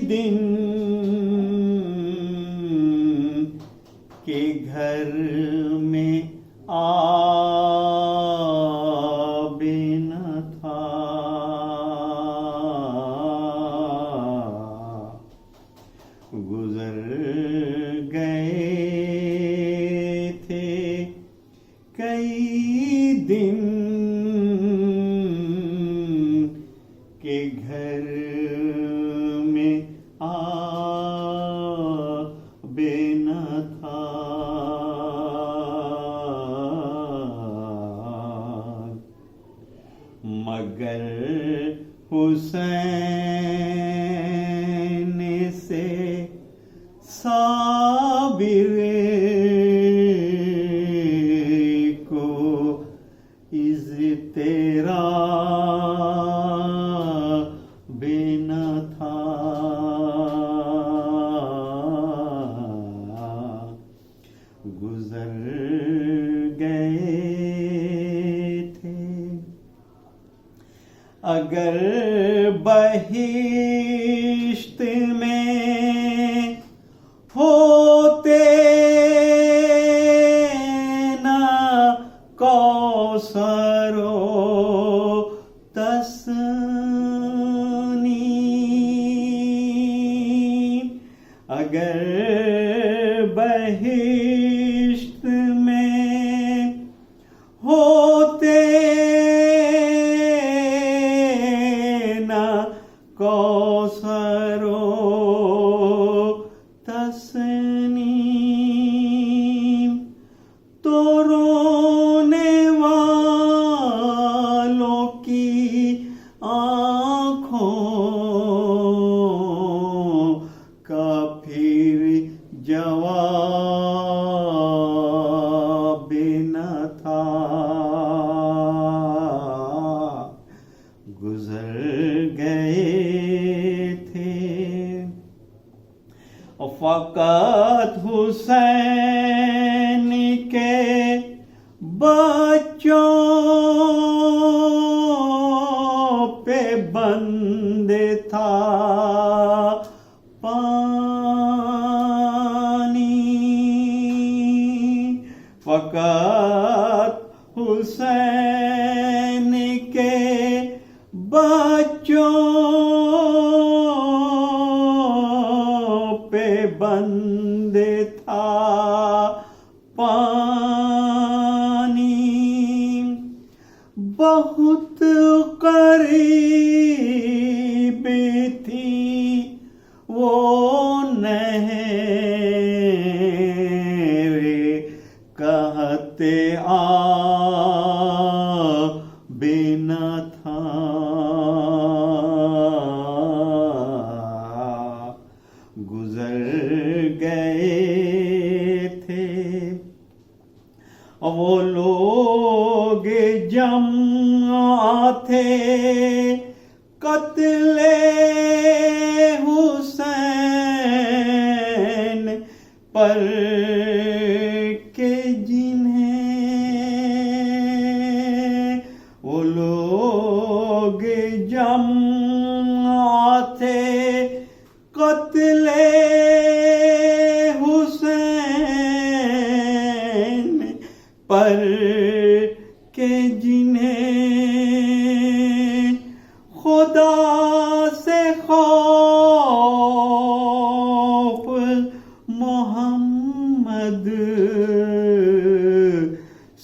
دن کے گھر میں آب نہ تھا، گزر گئے تھے کئی دن کے گھر میں آب نہ تھا، مگر حسین سے صابر کو اضطراب نہ تھا، گزر گئے تھے۔ اگر بہشت میں ہوتے نہ کوثر و تسنیم، اگر بہشت میں ہوتے کوثر و تسنیم، تو رونے والوں کی آنکھوں کا پھر جواب نہ تھا، گزر گئے تھے۔ فقط حسین کے بچوں پہ بند تھا پانی، فقط حسین کے بچوں پہ بند تھا پانی، بہت قریب تھی وہ نہر کہتے آب نہ تھا، گزر گئے تھے۔ وہ لوگ جمع تھے قتل حسین پر کہ جنہیں، وہ لوگ جمع تھے قتل حسین پر کہ جنہیں خدا سے خوف محمد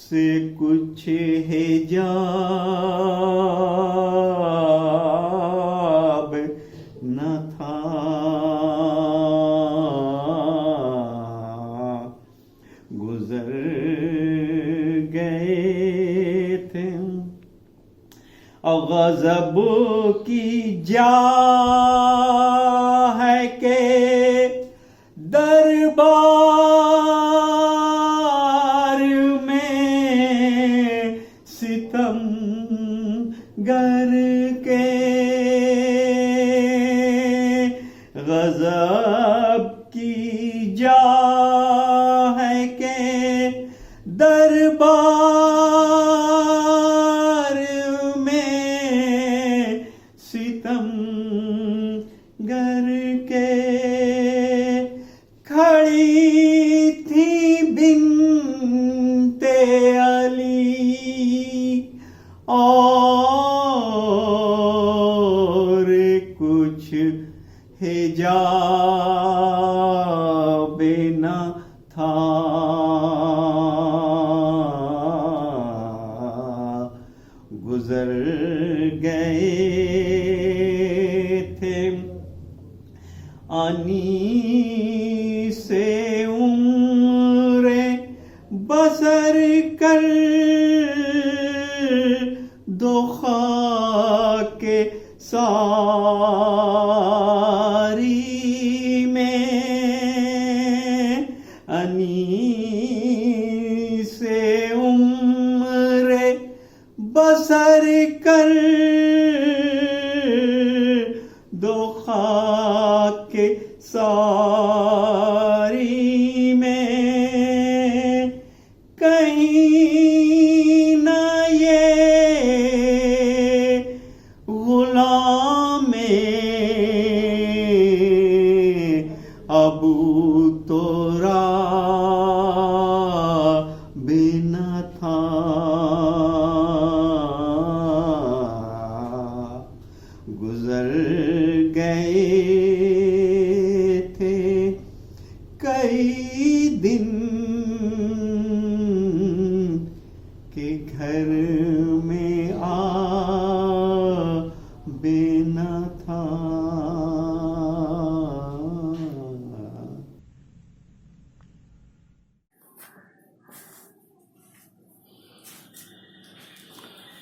سے کچھ حجاب نہ تھا، گزر گئے تھے۔ غضب کی جا ہے کہ دربار میں ستم گر کے، غضب کی جا ہے کہ دربار میں ستم کر کے کھڑی تھی بنت علی، اور کچھ حجاب نہ تھا، گزر گئے تھے انی سے عمریں بسر کر، دو خاک ساری میں، انی سے عمریں بسر کر، دو خاک ساری میں، کہیں نہ یہ غلام ابو تراب نہ تھا، گزر گئے تھے کئی دن کہ گھر میں آب نہ تھا۔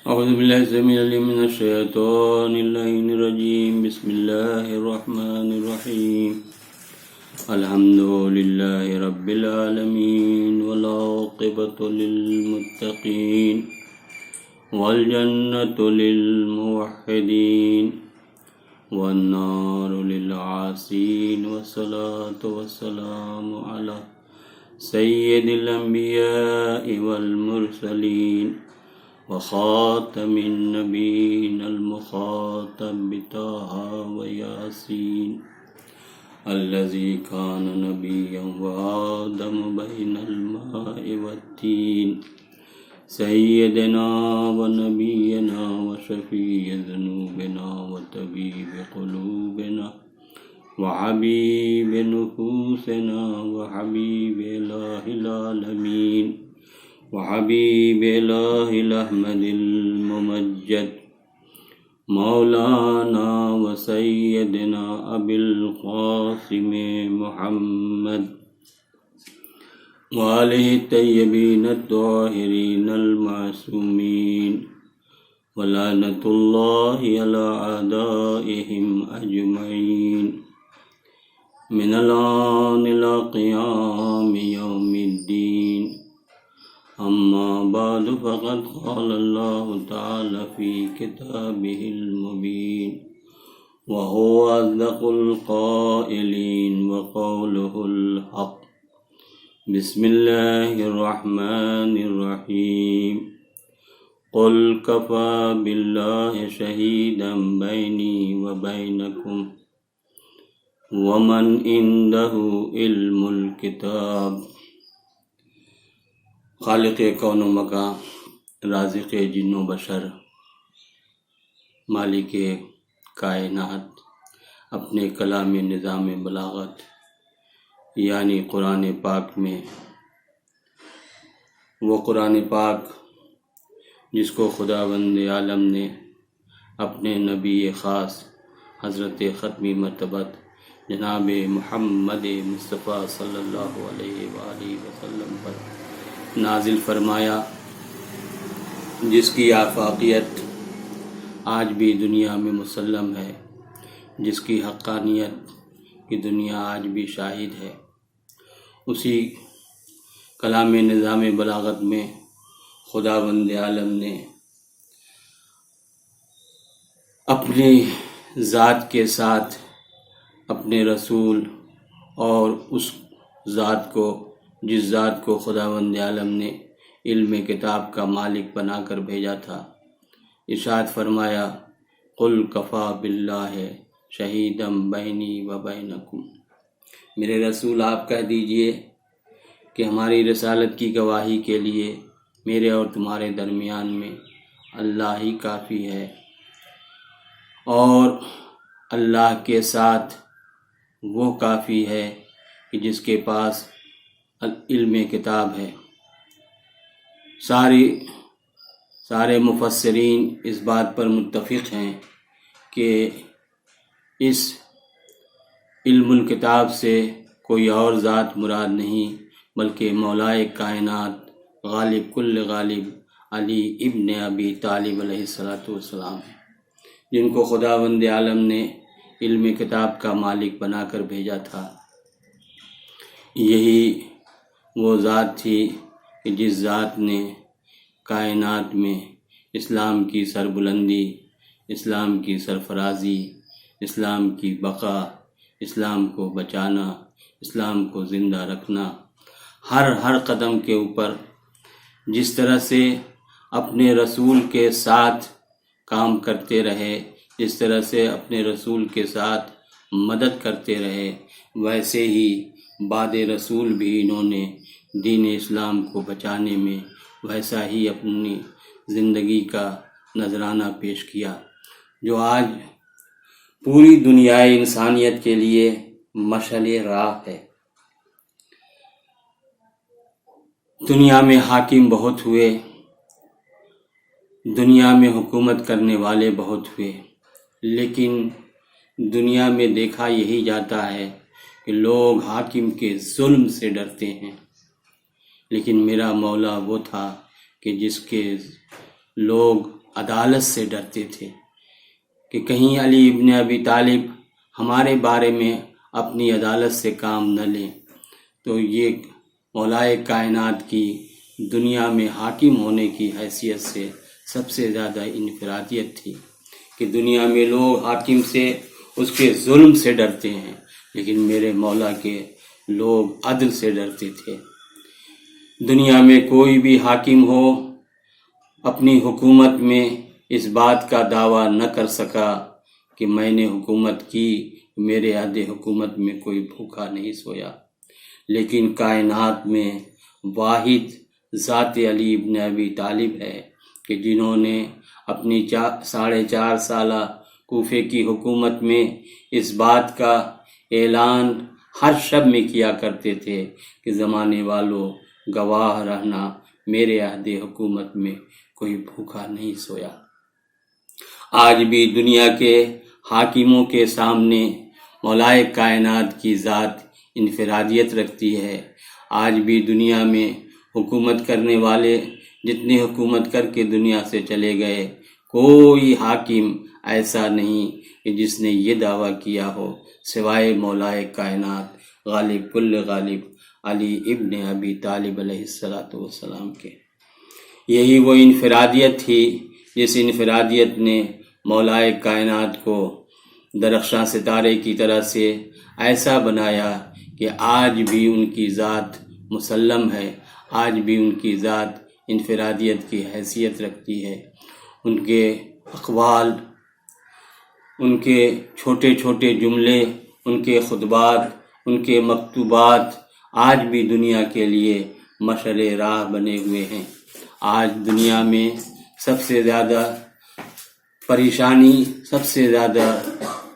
اعوذ باللہ السمیع العلیم من الشیطان اللعین الرجیم، بسم اللہ الرحمن الرحیم، الحمد للہ رب العالمین، والعاقبۃ للمتقین، والجنۃ للموحدین، والنار للعاصین، والصلاة والسلام علی سید الانبیاء والمرسلین، وخاتم النبیین المخاطب بطہ ویاسین، الذی کان نبیا وآدم بین الماء والتین، سیدنا ونبینا وشفیع ذنوبنا وطبیب قلوبنا وحبیب نفوسنا وحبیب الہ العالمین وحبیب الہ الاحمد الممجد، مولانا وسیدنا ابی القاسم محمد وآلہ الطیبین الطاہرین المعصومین، ولعنۃ اللہ علی اعدائہم اجمعین، من الآن الی قیام یوم الدین۔ اما بعد فقد قال اللہ تعالی فی کتابہ المبین، وهو اصدق القائلین، وقولہ الحق۔ بسم اللہ الرحمن الرحیم، قل کفی باللہ شہیدا بینی وبینکم ومن عندہ علم الکتاب۔ خالق کون و مکان، رازق جن و بشر، مالک کائنات، اپنے کلام نظام بلاغت یعنی قرآن پاک میں، وہ قرآن پاک جس کو خداوند عالم نے اپنے نبی خاص حضرت ختمی مرتبت جناب محمد مصطفیٰ صلی اللہ علیہ وآلہ وسلم پر نازل فرمایا، جس کی آفاقیت آج بھی دنیا میں مسلم ہے، جس کی حقانیت کی دنیا آج بھی شاہد ہے۔ اسی کلام نظام بلاغت میں خداوند عالم نے اپنی ذات کے ساتھ اپنے رسول اور اس ذات کو، جس ذات کو خداوند عالم نے علم کتاب کا مالک بنا کر بھیجا تھا، ارشاد فرمایا، قل کفی باللہ شہیدا بینی و بینکم۔ میرے رسول آپ کہہ دیجئے کہ ہماری رسالت کی گواہی کے لیے میرے اور تمہارے درمیان میں اللہ ہی کافی ہے، اور اللہ کے ساتھ وہ کافی ہے کہ جس کے پاس علم کتاب ہے۔ سارے مفسرین اس بات پر متفق ہیں کہ اس علم الکتاب سے کوئی اور ذات مراد نہیں بلکہ مولائے کائنات غالب کل غالب علی ابن ابی طالب علیہ السلام ہے، جن کو خداوند عالم نے علم کتاب کا مالک بنا کر بھیجا تھا۔ یہی وہ ذات تھی کہ جس ذات نے کائنات میں اسلام کی سربلندی، اسلام کی سرفرازی، اسلام کی بقا، اسلام کو بچانا، اسلام کو زندہ رکھنا، ہر قدم کے اوپر جس طرح سے اپنے رسول کے ساتھ کام کرتے رہے، جس طرح سے اپنے رسول کے ساتھ مدد کرتے رہے، ویسے ہی بعد رسول بھی انہوں نے دین اسلام کو بچانے میں ویسا ہی اپنی زندگی کا نذرانہ پیش کیا، جو آج پوری دنیائے انسانیت کے لیے مشعل راہ ہے۔ دنیا میں حاکم بہت ہوئے، دنیا میں حکومت کرنے والے بہت ہوئے، لیکن دنیا میں دیکھا یہی جاتا ہے کہ لوگ حاکم کے ظلم سے ڈرتے ہیں، لیکن میرا مولا وہ تھا کہ جس کے لوگ عدالت سے ڈرتے تھے کہ کہیں علی ابن ابی طالب ہمارے بارے میں اپنی عدالت سے کام نہ لیں۔ تو یہ مولائے کائنات کی دنیا میں حاکم ہونے کی حیثیت سے سب سے زیادہ انفرادیت تھی کہ دنیا میں لوگ حاکم سے، اس کے ظلم سے ڈرتے ہیں، لیکن میرے مولا کے لوگ عدل سے ڈرتے تھے۔ دنیا میں کوئی بھی حاکم ہو اپنی حکومت میں اس بات کا دعویٰ نہ کر سکا کہ میں نے حکومت کی، میرے عہد حکومت میں کوئی بھوکا نہیں سویا، لیکن کائنات میں واحد ذات علی ابن ابی طالب ہے کہ جنہوں نے اپنی 4.5 سالہ کوفے کی حکومت میں اس بات کا اعلان ہر شب میں کیا کرتے تھے کہ زمانے والوں گواہ رہنا، میرے عہد حکومت میں کوئی بھوکا نہیں سویا۔ آج بھی دنیا کے حاکموں کے سامنے مولائے کائنات کی ذات انفرادیت رکھتی ہے۔ آج بھی دنیا میں حکومت کرنے والے جتنے حکومت کر کے دنیا سے چلے گئے، کوئی حاکم ایسا نہیں کہ جس نے یہ دعویٰ کیا ہو سوائے مولائے کائنات غالب کل غالب علی ابن ابی طالب علیہ السلام کے۔ یہی وہ انفرادیت تھی جس انفرادیت نے مولائے کائنات کو درخشاں ستارے کی طرح سے ایسا بنایا کہ آج بھی ان کی ذات مسلم ہے، آج بھی ان کی ذات انفرادیت کی حیثیت رکھتی ہے۔ ان کے اقوال، ان کے چھوٹے چھوٹے جملے، ان کے خطبات، ان کے مکتوبات آج بھی دنیا کے لیے مشعل راہ بنے ہوئے ہیں۔ آج دنیا میں سب سے زیادہ پریشانی، سب سے زیادہ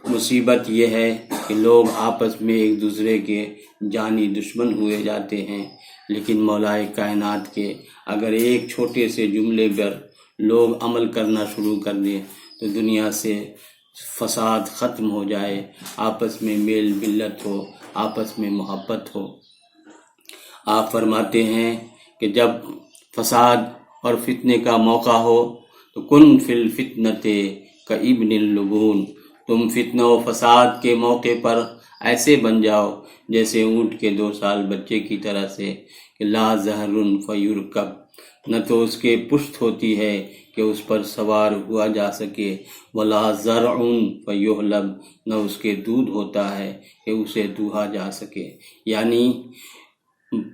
مصیبت یہ ہے کہ لوگ آپس میں ایک دوسرے کے جانی دشمن ہوئے جاتے ہیں، لیکن مولائے کائنات کے اگر ایک چھوٹے سے جملے پر لوگ عمل کرنا شروع کر دیں تو دنیا سے فساد ختم ہو جائے، آپس میں میل ملت ہو، آپس میں محبت ہو۔ آپ فرماتے ہیں کہ جب فساد اور فتنے کا موقع ہو تو کن فی الفتنۃ کابن اللبون، تم فتنہ و فساد کے موقع پر ایسے بن جاؤ جیسے اونٹ کے 2 سال بچے کی طرح سے کہ لا ظہر فیرکب، نہ تو اس کے پشت ہوتی ہے کہ اس پر سوار ہوا جا سکے، ولا زرع فیحلب، نہ اس کے دودھ ہوتا ہے کہ اسے دوہا جا سکے۔ یعنی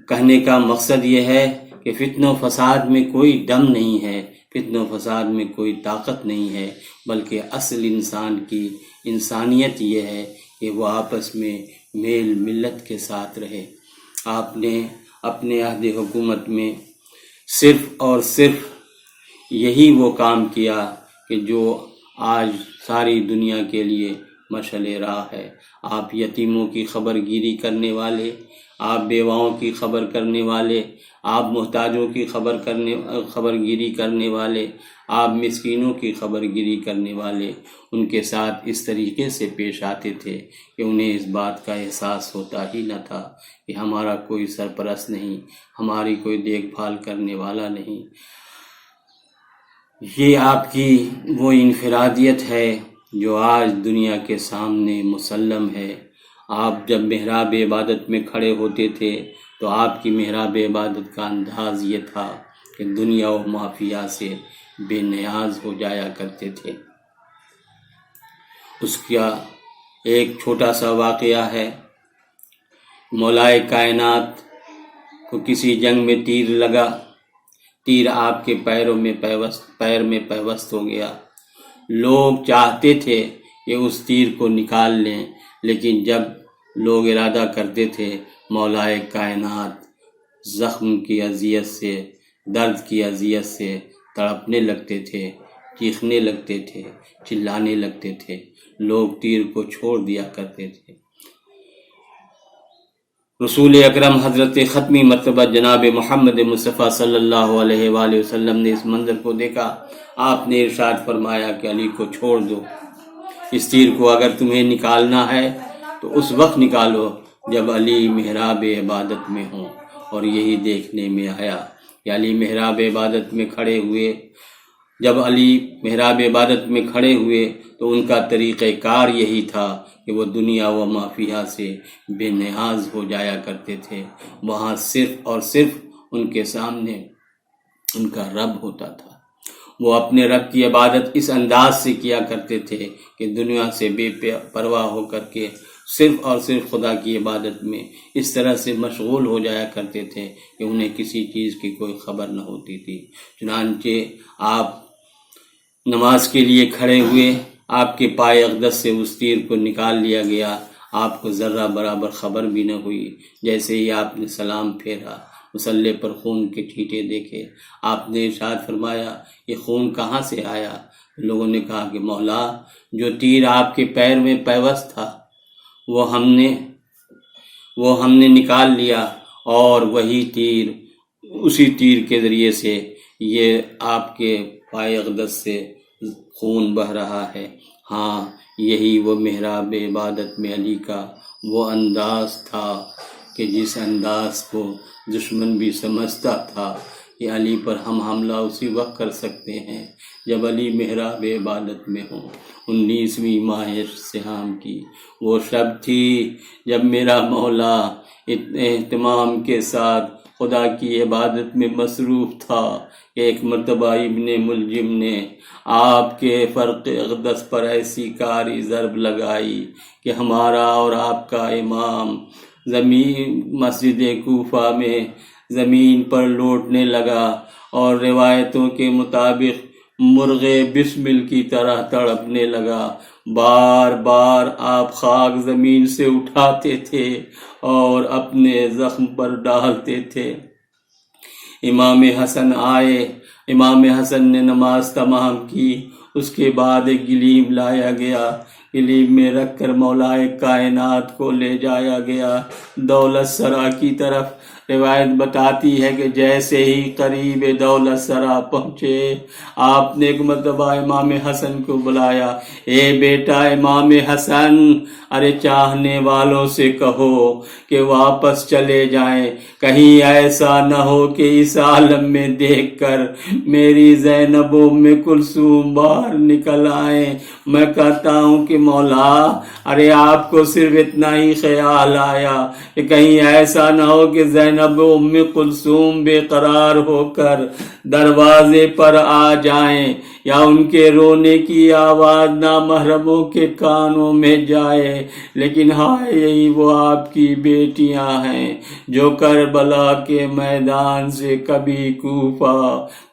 کہنے کا مقصد یہ ہے کہ فتنہ و فساد میں کوئی دم نہیں ہے، فتنہ و فساد میں کوئی طاقت نہیں ہے، بلکہ اصل انسان کی انسانیت یہ ہے کہ وہ آپس میں میل ملت کے ساتھ رہے۔ آپ نے اپنے عہد حکومت میں صرف اور صرف یہی وہ کام کیا کہ جو آج ساری دنیا کے لیے مشعل راہ ہے۔ آپ یتیموں کی خبر گیری کرنے والے، آپ بیواؤں کی خبر کرنے والے، آپ محتاجوں کی خبر گیری کرنے والے، آپ مسکینوں کی خبر گیری کرنے والے ان کے ساتھ اس طریقے سے پیش آتے تھے کہ انہیں اس بات کا احساس ہوتا ہی نہ تھا کہ ہمارا کوئی سرپرست نہیں، ہماری کوئی دیکھ بھال کرنے والا نہیں۔ یہ آپ کی وہ انفرادیت ہے جو آج دنیا کے سامنے مسلم ہے۔ آپ جب محراب عبادت میں کھڑے ہوتے تھے تو آپ کی محراب عبادت کا انداز یہ تھا کہ دنیا و مافیا سے بے نیاز ہو جایا کرتے تھے۔ اس کا ایک چھوٹا سا واقعہ ہے۔ مولائے کائنات کو کسی جنگ میں تیر لگا، تیر آپ کے پیر میں پیوست ہو گیا۔ لوگ چاہتے تھے کہ اس تیر کو نکال لیں، لیکن جب لوگ ارادہ کرتے تھے مولائے کائنات زخم کی اذیت سے، درد کی اذیت سے تڑپنے لگتے تھے، چیخنے لگتے تھے، چلانے لگتے تھے، لوگ تیر کو چھوڑ دیا کرتے تھے۔ رسول اکرم حضرت ختمی مرتبہ جناب محمد مصطفیٰ صلی اللہ علیہ وآلہ وسلم نے اس منظر کو دیکھا۔ آپ نے ارشاد فرمایا کہ علی کو چھوڑ دو، اس تیر کو اگر تمہیں نکالنا ہے تو اس وقت نکالو جب علی محراب عبادت میں ہوں۔ اور یہی دیکھنے میں آیا کہ علی محراب عبادت میں کھڑے ہوئے۔ جب علی محراب عبادت میں کھڑے ہوئے تو ان کا طریقہ کار یہی تھا کہ وہ دنیا و مافیہ سے بے نیاز ہو جایا کرتے تھے۔ وہاں صرف اور صرف ان کے سامنے ان کا رب ہوتا تھا۔ وہ اپنے رب کی عبادت اس انداز سے کیا کرتے تھے کہ دنیا سے بے پرواہ ہو کر کے صرف اور صرف خدا کی عبادت میں اس طرح سے مشغول ہو جایا کرتے تھے کہ انہیں کسی چیز کی کوئی خبر نہ ہوتی تھی۔ چنانچہ آپ نماز کے لیے کھڑے ہوئے، آپ کے پائے اقدس سے اس تیر کو نکال لیا گیا، آپ کو ذرہ برابر خبر بھی نہ ہوئی۔ جیسے ہی آپ نے سلام پھیرا، مصلی پر خون کے چھینٹے دیکھے، آپ نے ارشاد فرمایا یہ خون کہاں سے آیا؟ لوگوں نے کہا کہ مولا، جو تیر آپ کے پیر میں پیوست تھا وہ ہم نے نکال لیا، اور وہی تیر، اسی تیر کے ذریعے سے یہ آپ کے پائے اقدس سے خون بہہ رہا ہے۔ ہاں، یہی وہ محراب عبادت میں علی کا وہ انداز تھا کہ جس انداز کو دشمن بھی سمجھتا تھا کہ علی پر ہم حملہ اسی وقت کر سکتے ہیں جب علی محراب عبادت میں ہوں۔ 19ویں ماہ سہام کی وہ شب تھی جب میرا مولا اتنے اہتمام کے ساتھ خدا کی عبادت میں مصروف تھا کہ ایک مرتبہ ابن ملجم نے آپ کے فرق اقدس پر ایسی کاری ضرب لگائی کہ ہمارا اور آپ کا امام زمین مسجد کوفہ میں زمین پر لوٹنے لگا، اور روایتوں کے مطابق مرغ بسمل کی طرح تڑپنے لگا۔ بار بار آپ خاک زمین سے اٹھاتے تھے اور اپنے زخم پر ڈالتے تھے۔ امام حسن آئے، امام حسن نے نماز تمام کی، اس کے بعد ایک گلیم لایا گیا، گلیم میں رکھ کر مولائے کائنات کو لے جایا گیا دولت سرا کی طرف۔ روایت بتاتی ہے کہ جیسے ہی قریب دولت سرا پہنچے، آپ نے ایک مرتبہ امام حسن کو بلایا، اے بیٹا امام حسن، ارے چاہنے والوں سے کہو کہ واپس چلے جائیں، کہیں ایسا نہ ہو کہ اس عالم میں دیکھ کر میری زینب و ام کلثوم باہر نکل آئیں۔ میں کہتا ہوں کہ مولا، ارے آپ کو صرف اتنا ہی خیال آیا کہ کہیں ایسا نہ ہو کہ زینب و ام کلثوم بے قرار ہو کر دروازے پر آ جائیں۔ یا ان کے رونے کی آواز نامحرموں کے کانوں میں جائے، لیکن ہائے یہی وہ آپ کی بیٹیاں ہیں جو کربلا کے میدان سے کبھی کوفہ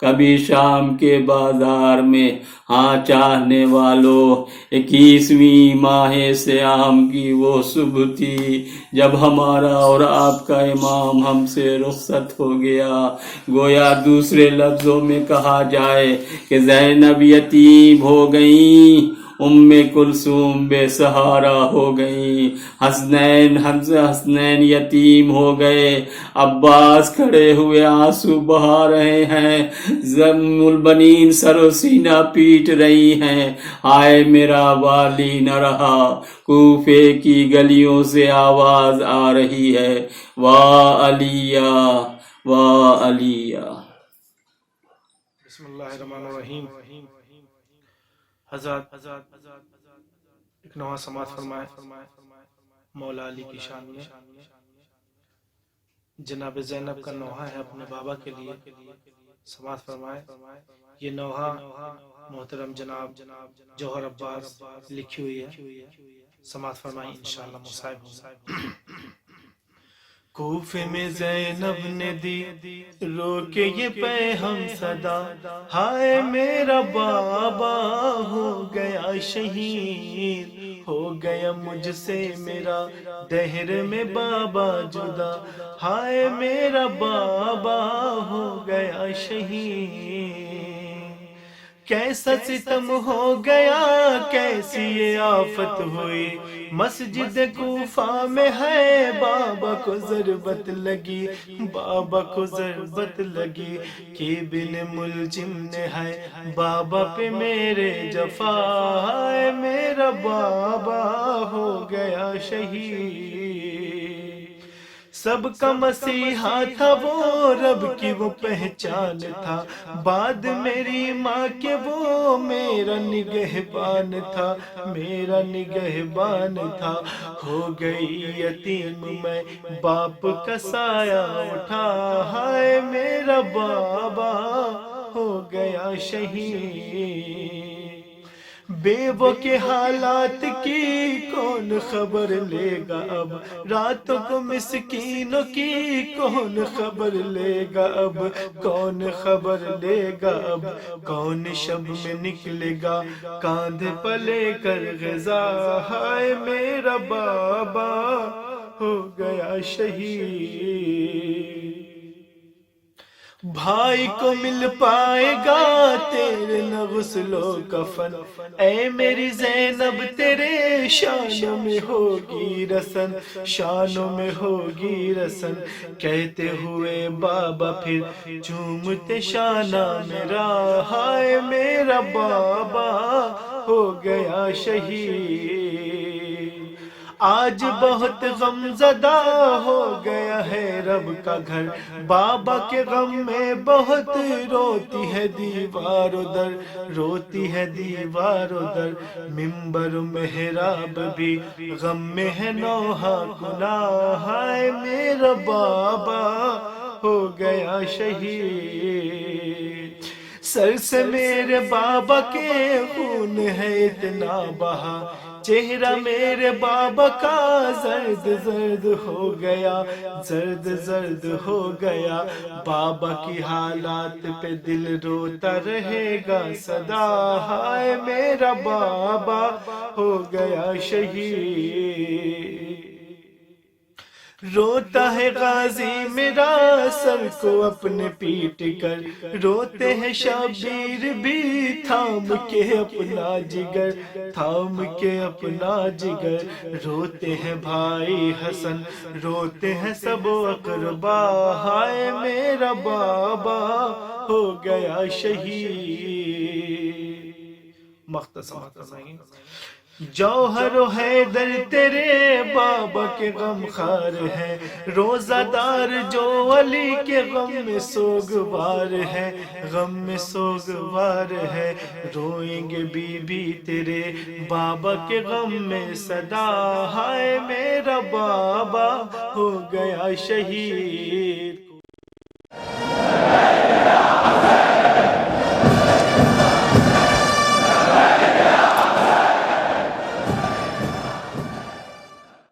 کبھی شام کے بازار میں، ہاں چاہنے والوں 21ویں ماہ سیام کی وہ صبح تھی جب ہمارا اور آپ کا امام ہم سے رخصت ہو گیا۔ گویا دوسرے لفظوں میں کہا جائے کہ زینب یتیم ہو گئیں، کلثوم بے سہارا ہو گئیں، حسنین یتیم ہو گئے، عباس کھڑے ہوئے آنسو بہا رہے ہیں، ام البنین سر و سینہ پیٹ رہی ہیں، آئے میرا والی نہ رہا۔ کوفے کی گلیوں سے آواز آ رہی ہے، وا علیہ وا علیہ۔ بسم اللہ الرحمن الرحیم۔ حضرات ایک نوحہ سماعت فرمائے مولا علی کی شان میں۔ جناب زینب کا نوحہ ہے اپنے بابا کے لیے، سماعت فرمائے۔ یہ نوحہ محترم جناب جوہر عباس لکھی ہوئی ہے، سماعت فرمائیں انشاءاللہ مصاحب ہوں۔ کوفے میں زینب نے دی رو کے یہ پیغام صدا، ہائے میرا بابا ہو گیا شہید، ہو گیا مجھ سے میرا دہر میں بابا جدا، ہائے میرا بابا ہو گیا شہید۔ کیسا ستم ہو گیا، کیسی یہ آفت ہوئی، مسجد کوفہ میں ہے بابا کو ضربت لگی، بابا کو ضربت لگی، کہ بن ملجم نے ہے بابا پہ میرے جفا، ہے میرا بابا ہو گیا شہید۔ سب کا مسیحا تھا وہ، رب کی وہ پہچان تھا، بعد میری ماں کے وہ میرا نگہبان تھا، میرا نگہبان تھا۔ ہو گئی یتیم میں باپ کا سایہ اٹھا، ہائے میرا بابا ہو گیا شہید۔ بیووں کے حالات کی کون خبر لے گا اب، راتوں کو مسکینوں کی کون خبر لے گا اب، کون خبر لے گا اب، کون شب میں نکلے گا کاندھے پہ لے کر غذا، ہائے میرا بابا ہو گیا شہید۔ بھائی کو مل پائے گا تیرے نہ غسل و کفن، اے میری زینب تیرے شانوں میں ہوگی رسن، شانوں میں ہوگی رسن۔ کہتے ہوئے بابا پھر چومتے شانہ میرا، ہائے میرا بابا ہو گیا شہید۔ آج بہت غم زدہ ہو گیا ہے رب کا گھر، بابا کے غم میں بہت روتی ہے دیوار ادھر، روتی ہے دیوار ادھر۔ ممبر محراب بھی غم میں ہے نوحہ کنا، ہائے میرا بابا ہو گیا شہید۔ سر سے میرے بابا کے خون ہے اتنا بہا، چہرہ میرے بابا کا زرد زرد ہو گیا، زرد زرد ہو گیا۔ بابا کی حالات پہ دل روتا رہے گا سدا، ہائے میرا بابا ہو گیا شہید۔ روتا ہے غازی میرا سر کو اپنے پیٹ کر، روتے ہیں شبیر بھی تھام کے اپنا جگر، تھام کے اپنا جگر۔ روتے ہیں بھائی حسن، روتے ہیں سب اقربا، ہائے میرا بابا ہو گیا شہید۔ مختصر جوہر و حیدر تیرے بابا کے غم خار ہے، روزہ دار جو علی کے غم میں سوگوار ہے، غم میں سوگوار ہے۔ روئیں گے بی بی تیرے بابا کے غم میں صدا، ہائے میرا بابا ہو گیا شہید۔